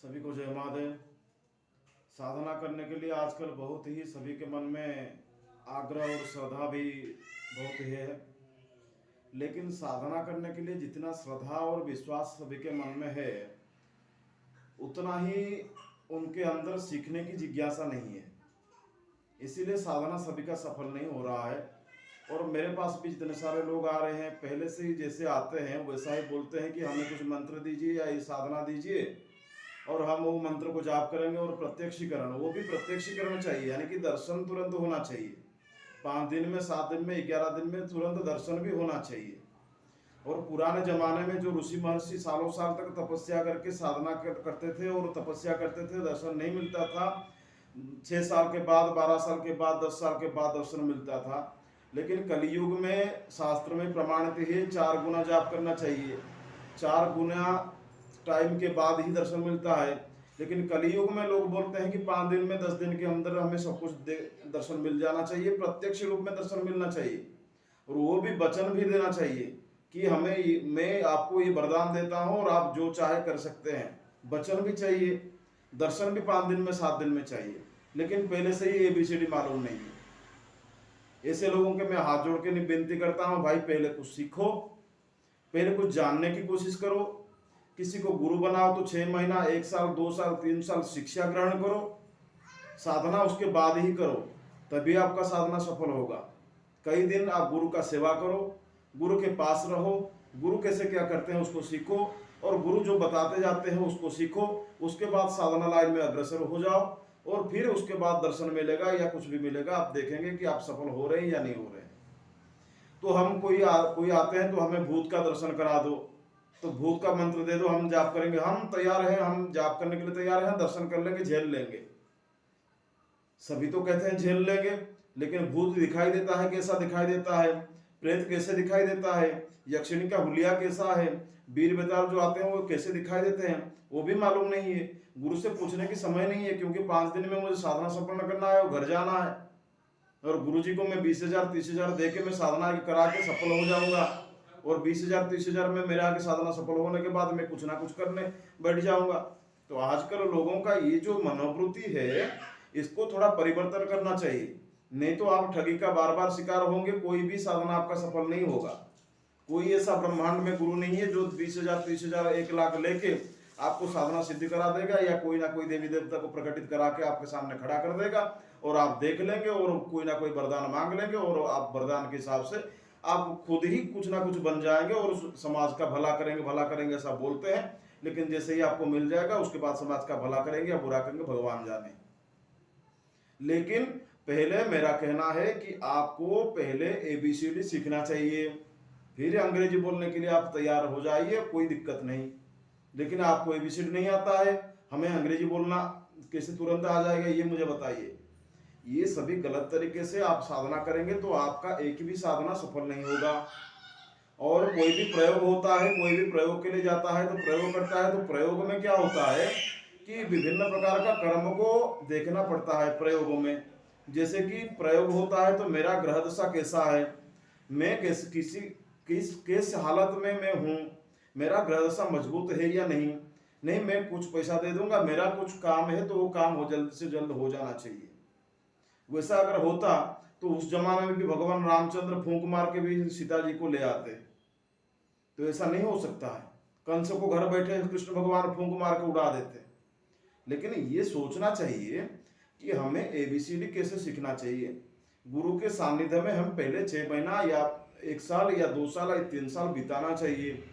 सभी को जय महादेव। साधना करने के लिए आजकल बहुत ही सभी के मन में आग्रह और श्रद्धा भी बहुत ही है, लेकिन साधना करने के लिए जितना श्रद्धा और विश्वास सभी के मन में है उतना ही उनके अंदर सीखने की जिज्ञासा नहीं है। इसीलिए साधना सभी का सफल नहीं हो रहा है। और मेरे पास भी जितने सारे लोग आ रहे हैं, पहले से ही जैसे आते हैं वैसा ही बोलते हैं कि हमें कुछ मंत्र दीजिए या ये साधना दीजिए और हम वो मंत्र को जाप करेंगे। और प्रत्यक्षीकरण, वो भी प्रत्यक्षीकरण चाहिए, यानी कि दर्शन तुरंत होना चाहिए। 5 दिन में, 7 दिन में, 11 दिन में तुरंत दर्शन भी होना चाहिए। और पुराने जमाने में जो ऋषि महर्षि सालों साल तक तपस्या करके साधना करते थे और तपस्या करते थे, दर्शन नहीं मिलता था। 6 साल के बाद, 12 साल के बाद, 10 साल के बाद दर्शन मिलता था। लेकिन कलयुग में शास्त्र में प्रमाणित है 4 गुना जाप करना चाहिए। 4 गुना टाइम के बाद ही दर्शन मिलता है। लेकिन कलयुग में लोग बोलते हैं कि 5 दिन में, 10 दिन के अंदर हमें सब कुछ दर्शन मिल जाना चाहिए, प्रत्यक्ष रूप में दर्शन मिलना चाहिए। और वो भी वचन भी देना चाहिए कि मैं आपको ये वरदान देता हूँ और आप जो चाहे कर सकते हैं। वचन भी चाहिए, दर्शन भी 5 दिन में, 7 दिन में चाहिए। लेकिन पहले से ही ABCD मालूम नहीं है। ऐसे लोगों के मैं हाथ जोड़ के विनती करता हूँ, भाई पहले कुछ सीखो, पहले कुछ जानने की कोशिश करो। किसी को गुरु बनाओ तो 6 महीना, 1 साल, 2 साल, 3 साल शिक्षा ग्रहण करो। साधना उसके बाद ही करो, तभी आपका साधना सफल होगा। कई दिन आप गुरु का सेवा करो, गुरु के पास रहो, गुरु कैसे क्या करते हैं उसको सीखो, और गुरु जो बताते जाते हैं उसको सीखो। उसके बाद साधना लाइन में अग्रसर हो जाओ, और फिर उसके बाद दर्शन मिलेगा या कुछ भी मिलेगा, आप देखेंगे कि आप सफल हो रहे हैं या नहीं हो रहे हैं। तो हम कोई आते हैं तो हमें भूत का दर्शन करा दो, तो भूत का मंत्र दे दो, हम जाप करेंगे। हम तैयार हैं, हम जाप करने के लिए तैयार हैं, दर्शन कर लेंगे, झेल लेंगे। सभी तो कहते हैं झेल लेंगे, लेकिन भूत दिखाई देता है, कैसा दिखाई देता है, प्रेत कैसे दिखाई देता है, यक्षिणी का हुलिया कैसा है, वीर बेताल जो आते हैं वो कैसे दिखाई देते हैं, वो भी मालूम नहीं है। गुरु से पूछने की समय नहीं है, क्योंकि 5 दिन में मुझे साधना संपन्न करना है और घर जाना है। और गुरु जी को मैं 20,000 30,000 दे के मैं साधना करा के सफल हो जाऊंगा, और 20,000 30,000 में मेरे आगे साधना सफल होने के बाद मैं कुछ ना कुछ करने बैठ जाऊंगा। तो आजकल लोगों का ये जो मनोवृत्ति है, इसको थोड़ा परिवर्तन करना चाहिए। नहीं तो आप ठगी का बार बार शिकार होंगे, कोई भी साधना आपका सफल नहीं होगा। कोई ऐसा ब्रह्मांड में गुरु नहीं है जो 20,000 30,000 1 लाख लेके आपको साधना सिद्धि करा देगा, या कोई ना कोई देवी देवता को प्रकटित करा के आपके सामने खड़ा कर देगा और आप देख लेंगे और कोई ना कोई वरदान मांग लेंगे, और आप वरदान के हिसाब से आप खुद ही कुछ ना कुछ बन जाएंगे और समाज का भला करेंगे ऐसा बोलते हैं। लेकिन जैसे ही आपको मिल जाएगा उसके बाद समाज का भला करेंगे या बुरा करेंगे भगवान जाने। लेकिन पहले मेरा कहना है कि आपको पहले ABCD सीखना चाहिए, फिर अंग्रेजी बोलने के लिए आप तैयार हो जाइए, कोई दिक्कत नहीं। लेकिन आपको ABCD नहीं आता है, हमें अंग्रेजी बोलना कैसे तुरंत आ जाएगा, ये मुझे बताइए। ये सभी गलत तरीके से आप साधना करेंगे तो आपका एक भी साधना सफल नहीं होगा। और कोई भी प्रयोग होता है, कोई भी प्रयोग के लिए जाता है तो प्रयोग करता है, तो प्रयोग में क्या होता है कि विभिन्न प्रकार का कर्म को देखना पड़ता है प्रयोगों में। जैसे कि प्रयोग होता है तो मेरा ग्रह दशा कैसा है, मैं किस हालत में मैं हूँ, मेरा ग्रह दशा मजबूत है या नहीं। नहीं मैं कुछ पैसा दे दूंगा, मेरा कुछ काम है तो वो काम जल्द से जल्द हो जाना चाहिए। वैसा अगर होता तो उस जमाने में भी भगवान रामचंद्र फूंक मार के भी सीता जी को ले आते। तो ऐसा नहीं हो सकता है, कंस को घर बैठे कृष्ण भगवान फूंक मार के उड़ा देते। लेकिन ये सोचना चाहिए कि हमें ABCD कैसे सीखना चाहिए। गुरु के सानिध्य में हम पहले 6 महीना या 1 साल या 2 साल या 3 साल बिताना चाहिए।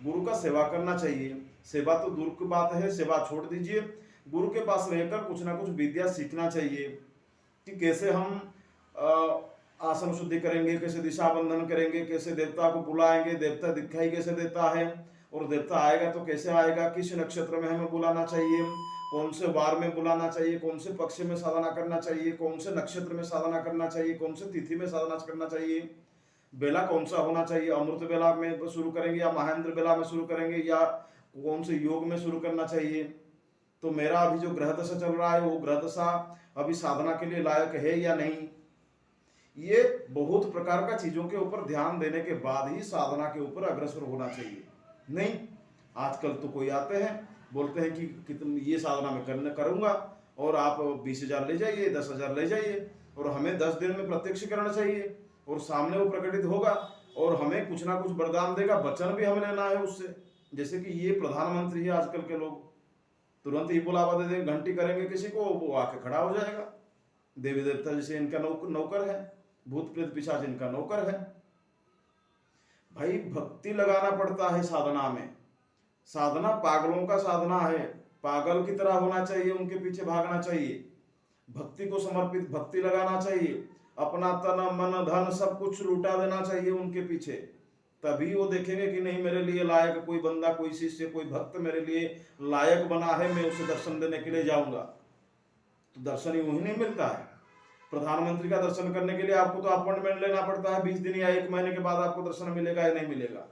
गुरु का सेवा करना चाहिए। सेवा तो दूर की बात है, सेवा छोड़ दीजिए। गुरु के पास रहकर कुछ ना कुछ विद्या सीखना चाहिए कि कैसे हम आसन शुद्धि करेंगे, कैसे दिशा बंधन करेंगे, कैसे देवता को बुलाएंगे, देवता दिखाई कैसे देता है, और देवता आएगा तो कैसे आएगा, किस नक्षत्र में हमें बुलाना चाहिए, कौन से वार में बुलाना चाहिए, कौन से पक्ष में साधना करना चाहिए, कौन से नक्षत्र में साधना करना चाहिए, कौन से तिथि में साधना करना चाहिए, बेला कौन सा होना चाहिए, अमृत बेला में शुरू करेंगे या महेंद्र बेला में शुरू करेंगे, या कौन से योग में शुरू करना चाहिए। तो मेरा अभी जो ग्रह दशा चल रहा है वो ग्रह दशा अभी साधना के लिए लायक है या नहीं। ये बहुत प्रकार का चीजों के ऊपर ध्यान देने के बाद ही साधना के ऊपर अग्रसर होना चाहिए। नहीं आजकल तो कोई आते हैं बोलते हैं कि कितने ये साधना मैं करने करूँगा और आप 20,000 ले जाइए, 10,000 ले जाइए, और हमें 10 दिन में प्रत्यक्ष करना चाहिए और सामने वो प्रकटित होगा और हमें कुछ ना कुछ वरदान देगा, वचन भी हमें लेना है उससे। जैसे कि ये प्रधानमंत्री है आजकल के लोग, तुरंत ही बुलावा दे देंगे, घंटी करेंगे किसी को, वो आके खड़ा हो जाएगा। देवी देवता जैसे इनका नौकर है, भूत प्रेत पिशाच इनका नौकर है। भाई भक्ति लगाना पड़ता है साधना में। साधना पागलों का साधना है, पागल की तरह होना चाहिए, उनके पीछे भागना चाहिए, भक्ति को समर्पित, भक्ति लगाना चाहिए, अपना तन मन धन सब कुछ लुटा देना चाहिए उनके पीछे। तभी वो देखेंगे कि नहीं मेरे लिए लायक कोई बंदा, कोई शिष्य, कोई भक्त मेरे लिए लायक बना है, मैं उसे दर्शन देने के लिए जाऊंगा। तो दर्शन यूं ही नहीं मिलता है। प्रधानमंत्री का दर्शन करने के लिए आपको तो अपॉइंटमेंट लेना पड़ता है, 20 दिन या 1 महीने के बाद आपको दर्शन मिलेगा या नहीं मिलेगा।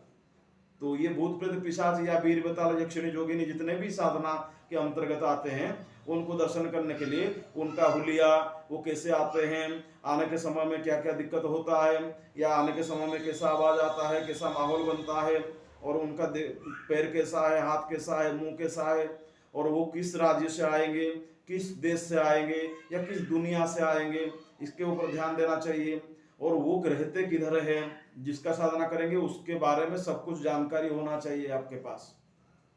तो ये भूत प्रेत पिशाच या वीर बेताल यक्षिणी जोगिनी जितने भी साधना के अंतर्गत आते हैं, उनको दर्शन करने के लिए उनका हुलिया, वो कैसे आते हैं, आने के समय में क्या क्या दिक्कत होता है, या आने के समय में कैसा आवाज आता है, कैसा माहौल बनता है, और उनका पैर कैसा है, हाथ कैसा है, मुंह कैसा है, और वो किस राज्य से आएंगे, किस देश से आएंगे या किस दुनिया से आएंगे, इसके ऊपर ध्यान देना चाहिए। और वो रहते किधर है, जिसका साधना करेंगे उसके बारे में सब कुछ जानकारी होना चाहिए आपके पास।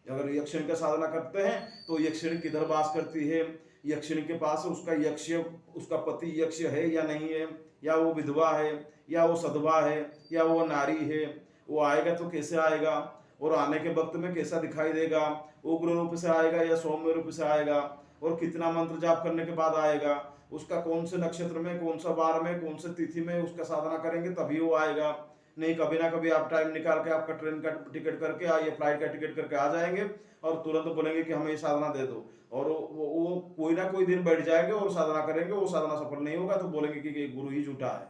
अगर यक्षिणी का साधना करते हैं तो यक्षिणी किधर वास करती है, यक्षिणी के पास उसका यक्ष, उसका पति यक्ष है या नहीं है, या वो विधवा है, या वो सधवा है, या वो नारी है, वो आएगा तो कैसे आएगा, और आने के वक्त में कैसा दिखाई देगा, उग्र रूप से आएगा या सौम्य रूप से आएगा, और कितना मंत्र जाप करने के बाद आएगा, उसका कौन से नक्षत्र में, कौन सा वार में, कौन से तिथि में उसका साधना करेंगे तभी वो आएगा। नहीं कभी ना कभी आप टाइम निकाल के आपका ट्रेन का टिकट करके आइए, फ्लाइट का टिकट करके आ जाएंगे और तुरंत बोलेंगे कि हमें ये साधना दे दो, और वो कोई ना कोई दिन बैठ जाएंगे और साधना करेंगे, वो साधना सफल नहीं होगा तो बोलेंगे कि गुरु ही झूठा है।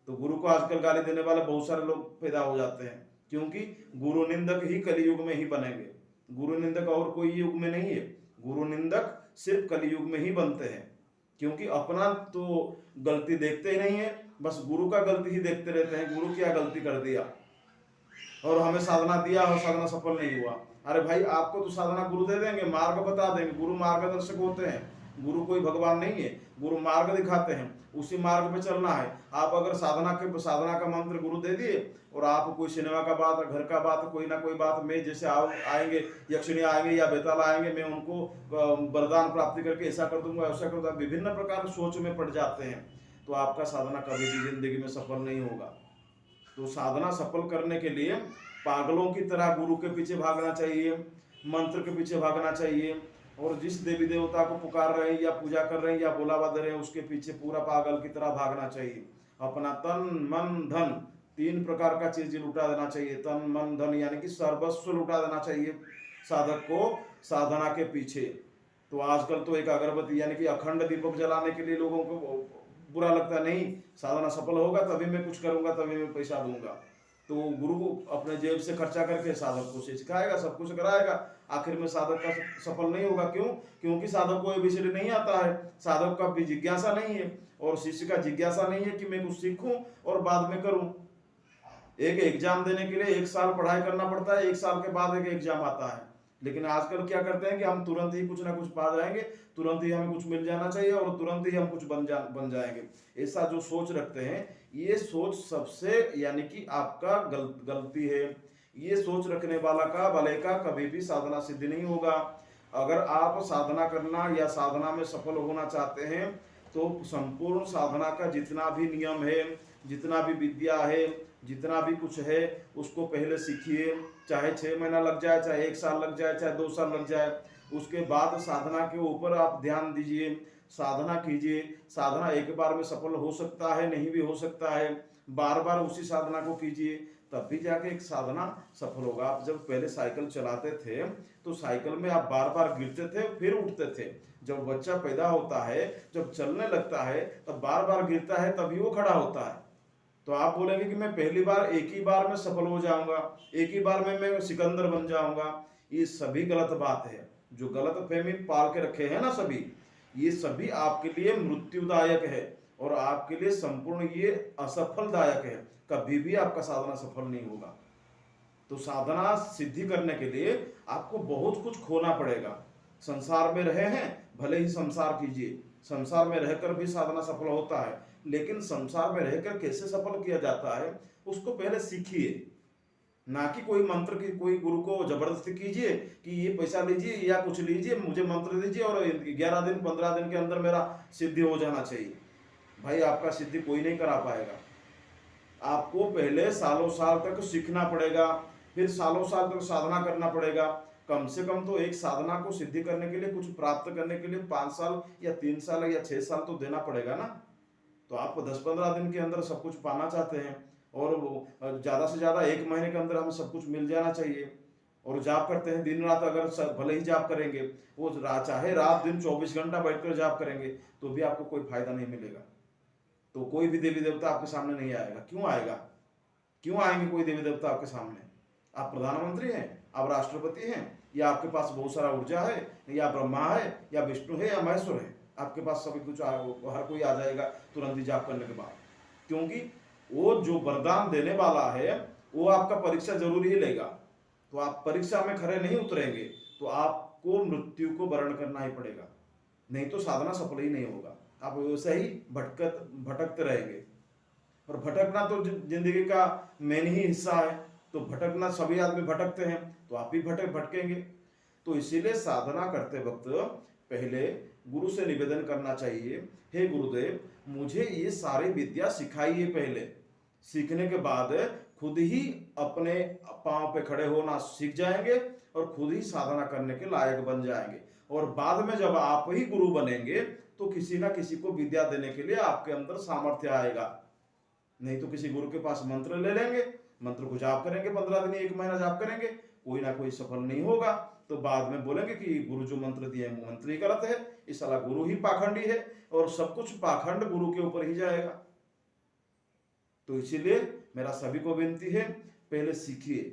तो गुरु को आजकल गाली देने वाले बहुत सारे लोग पैदा हो जाते हैं, क्योंकि गुरु निंदक ही कलयुग में ही बनेंगे। गुरु निंदक और कोई युग में नहीं है, गुरु निंदक सिर्फ कलयुग में ही बनते हैं, क्योंकि अपना तो गलती देखते ही नहीं है, बस गुरु का गलती ही देखते रहते हैं। गुरु क्या गलती कर दिया और हमें साधना दिया और साधना सफल नहीं हुआ। अरे भाई आपको तो साधना गुरु दे देंगे, मार्ग बता देंगे, गुरु मार्गदर्शक होते हैं, गुरु कोई भगवान नहीं है, गुरु मार्ग दिखाते हैं, उसी मार्ग पे चलना है। आप अगर साधना का मंत्र गुरु दे दिए और आप कोई सिनेमा का बात, घर का बात, कोई ना कोई बात में जैसे आएंगे यक्षिणी आएंगे या बेताल आएंगे, मैं उनको वरदान प्राप्ति करके ऐसा कर दूंगा, ऐसा कर दूंगा, विभिन्न प्रकार सोच में पड़ जाते हैं, तो आपका साधना कभी भी जिंदगी में सफल नहीं होगा। तो साधना सफल करने के लिए पागलों की तरह गुरु के पीछे भागना चाहिए, मंत्र के पीछे भागना चाहिए, और जिस देवी देवता को पुकार रहे हैं या पूजा कर रहे हैं या बुलावा दे रहे हैं उसके पीछे पूरा पागल की तरह भागना चाहिए। अपना तन मन धन 3 प्रकार का चीज लुटा देना चाहिए। तन मन धन यानी कि सर्वस्व लुटा देना चाहिए साधक को साधना के पीछे। तो आजकल तो एक अगरबत्ती यानी कि अखंड दीपक जलाने के लिए लोगों को बुरा लगता है, नहीं साधना सफल होगा तभी मैं कुछ करूंगा, तभी मैं पैसा दूंगा। तो गुरु को अपने जेब से खर्चा करके साधक को सिखाएगा, सब कुछ कराएगा, आखिर में साधक का सफल नहीं होगा। क्यों? क्योंकि साधक को एबीसीडी नहीं आता है, साधक का भी जिज्ञासा नहीं है, और शिष्य का जिज्ञासा नहीं है कि मैं कुछ सीखूं और बाद में करूं। एक एग्जाम देने के लिए 1 साल पढ़ाई करना पड़ता है, 1 साल के बाद एक एग्जाम आता है। लेकिन आजकल क्या करते हैं कि हम तुरंत ही कुछ ना कुछ पा जाएंगे, तुरंत ही हमें कुछ मिल जाना चाहिए और तुरंत ही हम कुछ बन जाएंगे। ऐसा जो सोच रखते हैं, ये सोच सबसे यानी कि आपका गलती है। ये सोच रखने वाला का कभी भी साधना सिद्ध नहीं होगा। अगर आप साधना करना या साधना में सफल होना चाहते हैं तो संपूर्ण साधना का जितना भी नियम है, जितना भी विद्या है, जितना भी कुछ है, उसको पहले सीखिए। चाहे 6 महीना लग जाए, चाहे 1 साल लग जाए, चाहे 2 साल लग जाए, उसके बाद साधना के ऊपर आप ध्यान दीजिए, साधना कीजिए। साधना एक बार में सफल हो सकता है, नहीं भी हो सकता है, बार बार उसी साधना को कीजिए, तब भी जाके एक साधना सफल होगा। आप जब पहले साइकिल चलाते थे तो साइकिल में आप बार बार गिरते थे फिर उठते थे। जब बच्चा पैदा होता है, जब चलने लगता है, तब बार बार गिरता है तभी वो खड़ा होता है। तो आप बोलेंगे कि मैं पहली बार एक ही बार में सफल हो जाऊंगा, एक ही बार में मैं सिकंदर बन जाऊंगा, ये सभी गलत बात है। जो गलत फहमी पाल के रखे हैं ना सभी, ये सभी आपके लिए मृत्युदायक है और आपके लिए संपूर्ण ये असफलदायक है। कभी भी आपका साधना सफल नहीं होगा। तो साधना सिद्धि करने के लिए आपको बहुत कुछ खोना पड़ेगा। संसार में रहे हैं, भले ही संसार कीजिए, संसार में रहकर भी साधना सफल होता है, लेकिन संसार में रहकर कैसे सफल किया जाता है उसको पहले सीखिए। ना कि कोई मंत्र की कोई गुरु को जबरदस्ती कीजिए कि ये पैसा लीजिए या कुछ लीजिए, मुझे मंत्र दीजिए और 11 दिन 15 दिन के अंदर मेरा सिद्धि हो जाना चाहिए। भाई आपका सिद्धि कोई नहीं करा पाएगा। आपको पहले सालों साल तक सीखना पड़ेगा, फिर सालों साल तक साधना करना पड़ेगा। कम से कम तो एक साधना को सिद्धि करने के लिए, कुछ प्राप्त करने के लिए 5 साल या 3 साल या 6 साल तो देना पड़ेगा ना। तो आप 10-15 दिन के अंदर सब कुछ पाना चाहते हैं और ज़्यादा से ज़्यादा 1 महीने के अंदर हमें सब कुछ मिल जाना चाहिए। और जाप करते हैं दिन रात, अगर भले ही जाप करेंगे, वो चाहे रात दिन 24 घंटा बैठकर जाप करेंगे तो भी आपको कोई फायदा नहीं मिलेगा। तो कोई भी देवी देवता आपके सामने नहीं आएगा। क्यों आएगा? क्यों आएंगे कोई देवी देवता आपके सामने? आप प्रधानमंत्री हैं, आप राष्ट्रपति हैं, या आपके पास बहुत सारा ऊर्जा है, या ब्रह्मा है, या विष्णु है, या महेश्वर है, आपके पास सभी कुछ हर कोई आ जाएगा तुरंत ही जाप करने के बाद। क्योंकि वो जो वरदान देने वाला है वो आपका परीक्षा जरूर ही लेगा। तो आप परीक्षा में खरे नहीं उतरेंगे तो आपको मृत्यु को वर्ण करना ही पड़ेगा, नहीं तो साधना सफल ही नहीं होगा। आप वैसे ही भटकते रहेंगे। और भटकना तो जिंदगी का मेन ही हिस्सा है। तो भटकना, सभी आदमी भटकते हैं, तो आप भी भटकेंगे। तो इसीलिए साधना करते वक्त पहले गुरु से निवेदन करना चाहिए, हे गुरुदेव मुझे ये सारी विद्या सिखाइए। पहले सीखने के बाद खुद ही अपने पांव पे खड़े होना सीख जाएंगे और खुद ही साधना करने के लायक बन जाएंगे। और बाद में जब आप ही गुरु बनेंगे तो किसी ना किसी को विद्या देने के लिए आपके अंदर सामर्थ्य आएगा। नहीं तो किसी गुरु के पास मंत्र ले लेंगे, मंत्र को जाप करेंगे, 15 दिन 1 महीना जाप करेंगे, कोई ना कोई सफल नहीं होगा। तो बाद में बोलेंगे कि गुरु जो मंत्र दिए मंत्र ही गलत है, इस साला गुरु ही पाखंडी है, और सब कुछ पाखंड गुरु के ऊपर ही जाएगा। तो इसीलिए मेरा सभी को विनती है, पहले सीखिए,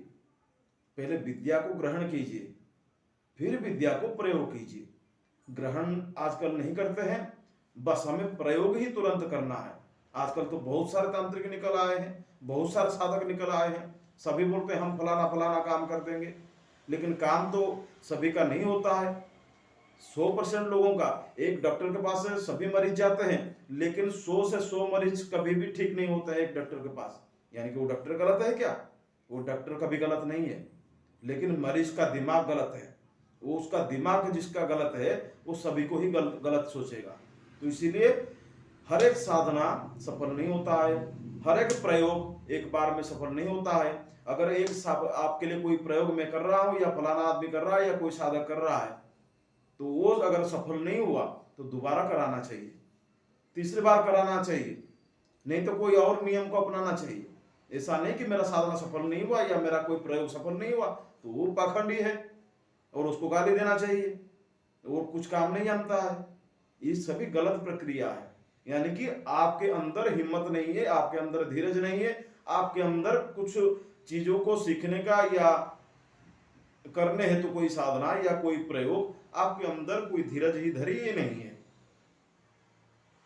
पहले विद्या को ग्रहण कीजिए, फिर विद्या को प्रयोग कीजिए। ग्रहण आजकल नहीं करते हैं, बस हमें प्रयोग ही तुरंत करना है। आजकल तो बहुत सारे तांत्रिक निकल आए हैं, बहुत सारे साधक निकल आए हैं, सभी बोलते हैं हम फलाना फलाना काम कर देंगे, लेकिन काम तो सभी का नहीं होता है। 100% लोगों का, एक डॉक्टर के पास सभी मरीज जाते हैं, लेकिन 100 से 100 मरीज कभी भी ठीक नहीं होते हैं एक डॉक्टर के पास। यानी कि वो डॉक्टर गलत है क्या? वो डॉक्टर कभी गलत नहीं है, लेकिन मरीज का दिमाग गलत है। वो उसका दिमाग जिसका गलत है वो सभी को ही गलत सोचेगा। तो इसीलिए हर एक साधना सफल नहीं होता है, हर एक प्रयोग एक बार में सफल नहीं होता है। अगर एक आपके लिए कोई प्रयोग मैं कर रहा हूं या फलाना आदमी कर रहा है या कोई साधक कर रहा है, तो वो अगर सफल नहीं हुआ तो दोबारा कराना चाहिए, तीसरी बार कराना चाहिए, नहीं तो कोई और नियम को अपनाना चाहिए। ऐसा नहीं कि मेरा साधना सफल नहीं हुआ या मेरा कोई प्रयोग सफल नहीं हुआ तो वो पाखंडी है और उसको गाली देना चाहिए, वो कुछ काम नहीं जानता है। ये सभी गलत प्रक्रिया है। यानी कि आपके अंदर हिम्मत नहीं है, आपके अंदर धीरज नहीं है, आपके अंदर कुछ चीजों को सीखने का या करने हेतु कोई साधना या कोई प्रयोग, आपके अंदर कोई धीरज ही धैर्य ही नहीं है।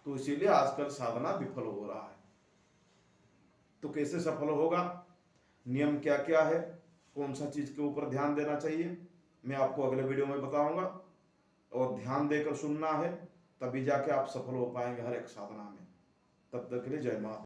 तो इसीलिए आजकल साधना विफल हो रहा है। तो कैसे सफल होगा, नियम क्या क्या है, कौन सा चीज के ऊपर ध्यान देना चाहिए, मैं आपको अगले वीडियो में बताऊंगा। और ध्यान देकर सुनना है, तभी जाके आप सफल हो पाएंगे हर एक साधना में। तब तक के लिए जय माता।